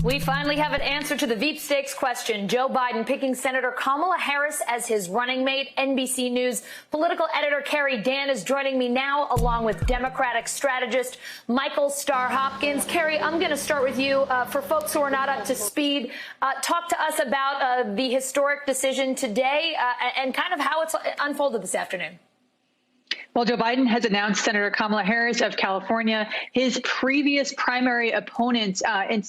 We finally have an answer to the Veep Stakes question. Joe Biden picking Senator Kamala Harris as his running mate. NBC News political editor Carrie Dan is joining me now, along with Democratic strategist Michael Starr Hopkins. Carrie, I'm going to start with you. For folks who are not up to speed, talk to us about the historic decision today and kind of how it's unfolded this afternoon. Well, Joe Biden has announced Senator Kamala Harris of California, his previous primary opponent, and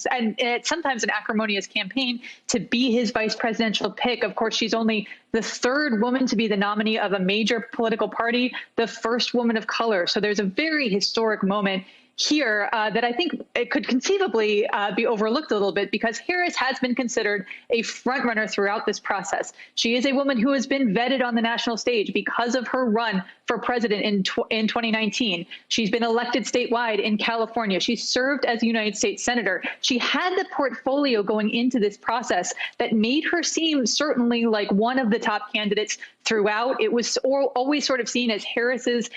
sometimes an acrimonious campaign, to be his vice presidential pick. Of course, she's only the third woman to be the nominee of a major political party, the first woman of color. So there's a very historic moment here that I think it could conceivably be overlooked a little bit, because Harris has been considered a frontrunner throughout this process. She is a woman who has been vetted on the national stage because of her run for president in 2019. She's been elected statewide in California. She served as a United States senator. She had the portfolio going into this process that made her seem certainly like one of the top candidates throughout. It was always sort of seen as Harris's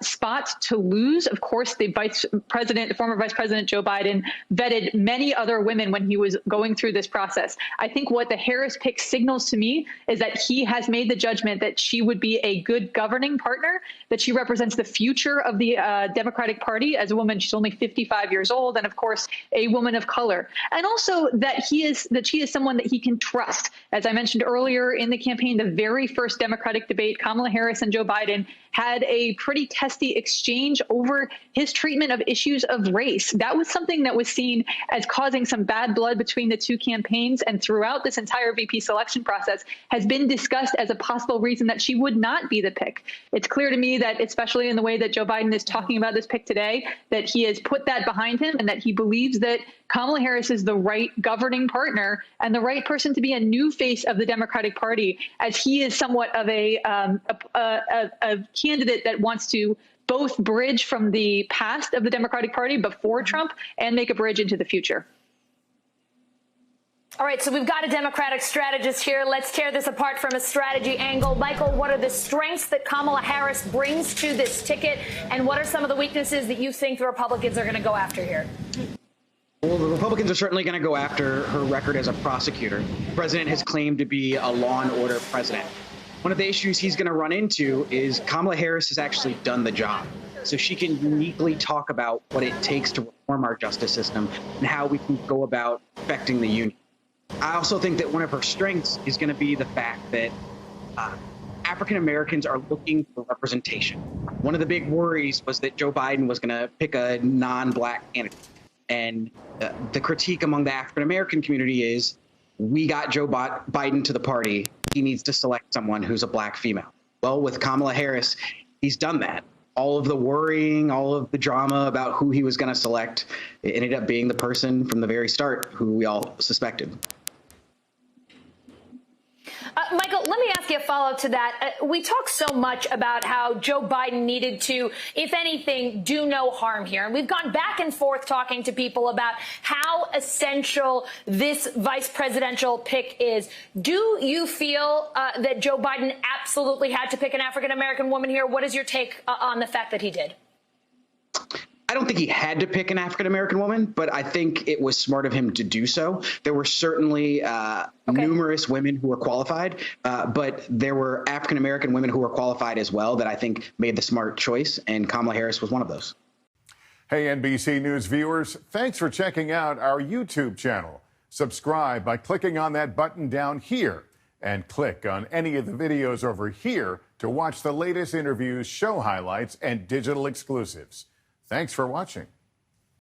spot to lose. Of course, the former Vice President Joe Biden vetted many other women when he was going through this process. I think what the Harris pick signals to me is that he has made the judgment that she would be a good governing partner, that she represents the future of the Democratic Party as a woman. She's only 55 years old, and of course, a woman of color, and also that she is someone that he can trust. As I mentioned earlier in the campaign, the very first Democratic debate, Kamala Harris and Joe Biden had a pretty testy exchange over his treatment of issues of race. That was something that was seen as causing some bad blood between the two campaigns, and throughout this entire VP selection process has been discussed as a possible reason that she would not be the pick. It's clear to me that, especially in the way that Joe Biden is talking about this pick today, that he has put that behind him and that he believes that Kamala Harris is the right governing partner and the right person to be a new face of the Democratic Party, as he is somewhat of a candidate that wants to both bridge from the past of the Democratic Party before Trump and make a bridge into the future. All right, so we've got a Democratic strategist here. Let's tear this apart from a strategy angle. Michael, what are the strengths that Kamala Harris brings to this ticket, and what are some of the weaknesses that you think the Republicans are going to go after here? Well, the Republicans are certainly going to go after her record as a prosecutor. The president has claimed to be a law and order president. One of the issues he's going to run into is Kamala Harris has actually done the job. So she can uniquely talk about what it takes to reform our justice system and how we can go about affecting the union. I also think that one of her strengths is going to be the fact that African Americans are looking for representation. One of the big worries was that Joe Biden was going to pick a non-black candidate. And the critique among the African American community is, we got Joe Biden to the party. He needs to select someone who's a black female. Well, with Kamala Harris, he's done that. All of the worrying, all of the drama about who he was going to select, it ended up being the person from the very start who we all suspected. Michael, let me ask you a follow-up to that. We talk so much about how Joe Biden needed to, if anything, do no harm here. And we've gone back and forth talking to people about how essential this vice presidential pick is. Do you feel that Joe Biden absolutely had to pick an African-American woman here? What is your take on the fact that he did? I don't think he had to pick an African-American woman, but I think it was smart of him to do so. There were certainly numerous women who were qualified, but there were African-American women who were qualified as well that I think made the smart choice, and Kamala Harris was one of those. Hey, NBC News viewers, thanks for checking out our YouTube channel. Subscribe by clicking on that button down here, and click on any of the videos over here to watch the latest interviews, show highlights, and digital exclusives. Thanks for watching.